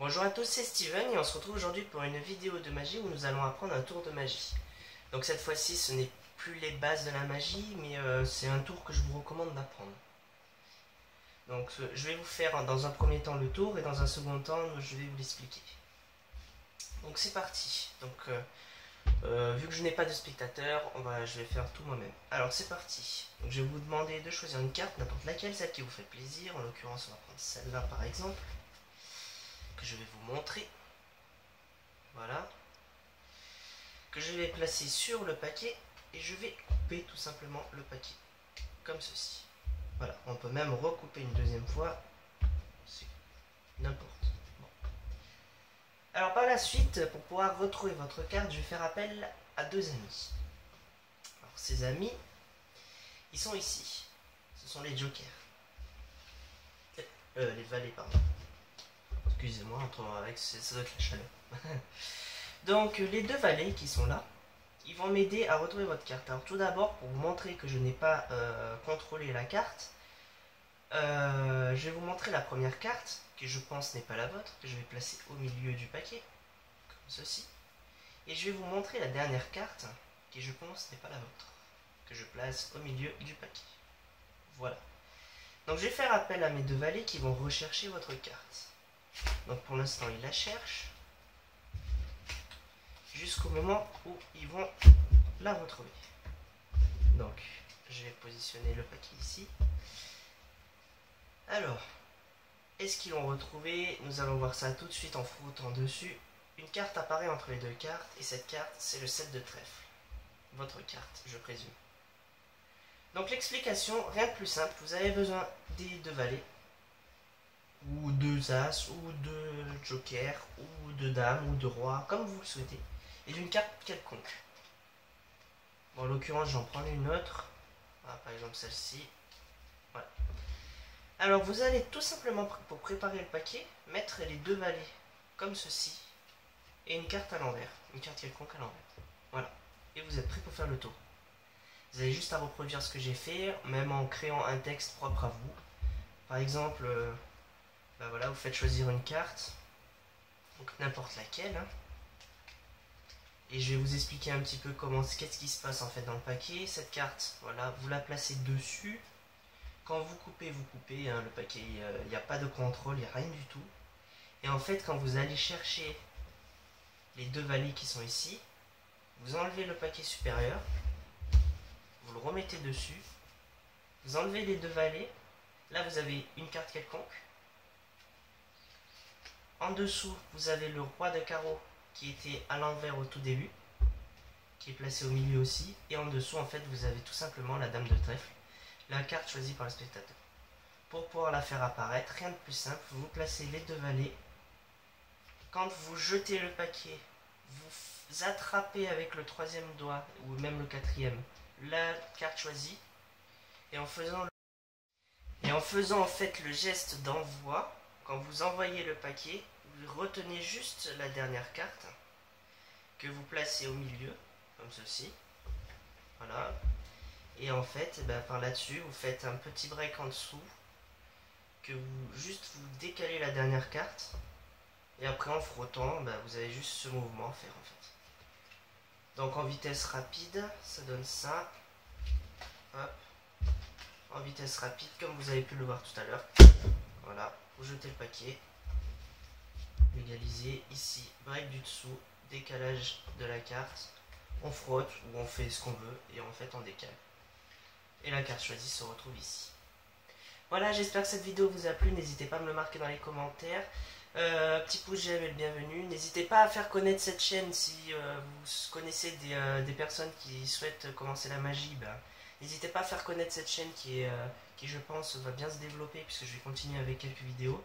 Bonjour à tous, c'est Steven et on se retrouve aujourd'hui pour une vidéo de magie où nous allons apprendre un tour de magie. Donc cette fois-ci ce n'est plus les bases de la magie, mais c'est un tour que je vous recommande d'apprendre. Donc je vais vous faire dans un premier temps le tour et dans un second temps je vais vous l'expliquer. Donc c'est parti. Donc vu que je n'ai pas de spectateurs, je vais faire tout moi-même. Alors c'est parti. Donc je vais vous demander de choisir une carte, n'importe laquelle, celle qui vous fait plaisir. En l'occurrence on va prendre celle-là par exemple, que je vais vous montrer. Voilà. Que je vais placer sur le paquet et je vais couper tout simplement le paquet. Comme ceci. Voilà. On peut même recouper une deuxième fois. C'est n'importe. Bon. Alors par la suite, pour pouvoir retrouver votre carte, je vais faire appel à deux amis. Alors ces amis, ils sont ici. Ce sont les jokers. Les valets, pardon. Excusez-moi, avec ça doit être la chaleur. Donc les deux valets qui sont là, ils vont m'aider à retrouver votre carte. Alors tout d'abord, pour vous montrer que je n'ai pas contrôlé la carte, je vais vous montrer la première carte, qui je pense n'est pas la vôtre, que je vais placer au milieu du paquet, comme ceci. Et je vais vous montrer la dernière carte, qui je pense n'est pas la vôtre, que je place au milieu du paquet. Voilà. Donc je vais faire appel à mes deux valets qui vont rechercher votre carte. Donc pour l'instant, ils la cherchent, jusqu'au moment où ils vont la retrouver. Donc, je vais positionner le paquet ici. Alors, est-ce qu'ils l'ont retrouvé? Nous allons voir ça tout de suite en frottant dessus. Une carte apparaît entre les deux cartes, et cette carte, c'est le 7 de trèfle. Votre carte, je présume. Donc l'explication, rien de plus simple, vous avez besoin des deux valets, ou deux as, ou de joker, ou de dame, ou de roi, comme vous le souhaitez, et d'une carte quelconque. Bon, en l'occurrence, j'en prends une autre. Ah, par exemple, celle-ci. Voilà. Alors, vous allez tout simplement, pour préparer le paquet, mettre les deux valets, comme ceci, et une carte à l'envers. Une carte quelconque à l'envers. Voilà. Et vous êtes prêt pour faire le tour. Vous avez juste à reproduire ce que j'ai fait, même en créant un texte propre à vous. Par exemple, voilà, vous faites choisir une carte, donc n'importe laquelle, hein. Et je vais vous expliquer un petit peu qu'est-ce qui se passe en fait dans le paquet. Cette carte, voilà, vous la placez dessus. Quand vous coupez, hein, le paquet, il n'y a pas de contrôle, il n'y a rien du tout. Et en fait, quand vous allez chercher les deux valets qui sont ici, vous enlevez le paquet supérieur, vous le remettez dessus, vous enlevez les deux valets. Là, vous avez une carte quelconque. En dessous, vous avez le roi de carreau qui était à l'envers au tout début, qui est placé au milieu aussi, et en dessous en fait vous avez tout simplement la dame de trèfle, la carte choisie par le spectateur. Pour pouvoir la faire apparaître, rien de plus simple, vous placez les deux valets. Quand vous jetez le paquet, vous attrapez avec le troisième doigt, ou même le quatrième, la carte choisie, et en faisant en fait le geste d'envoi, quand vous envoyez le paquet, vous retenez juste la dernière carte que vous placez au milieu, comme ceci. Voilà. Et en fait, par là-dessus, vous faites un petit break en dessous, que vous décalez la dernière carte, et après en frottant, vous avez juste ce mouvement à faire en fait. Donc en vitesse rapide, ça donne ça. Hop. En vitesse rapide, comme vous avez pu le voir tout à l'heure. Voilà, vous jetez le paquet. Égaliser ici, break du dessous, décalage de la carte, on frotte ou on fait ce qu'on veut et en fait on décale. Et la carte choisie se retrouve ici. Voilà, j'espère que cette vidéo vous a plu, n'hésitez pas à me le marquer dans les commentaires. Petit pouce j'aime et le bienvenu. N'hésitez pas à faire connaître cette chaîne si vous connaissez des personnes qui souhaitent commencer la magie. N'hésitez pas à faire connaître cette chaîne qui je pense va bien se développer puisque je vais continuer avec quelques vidéos.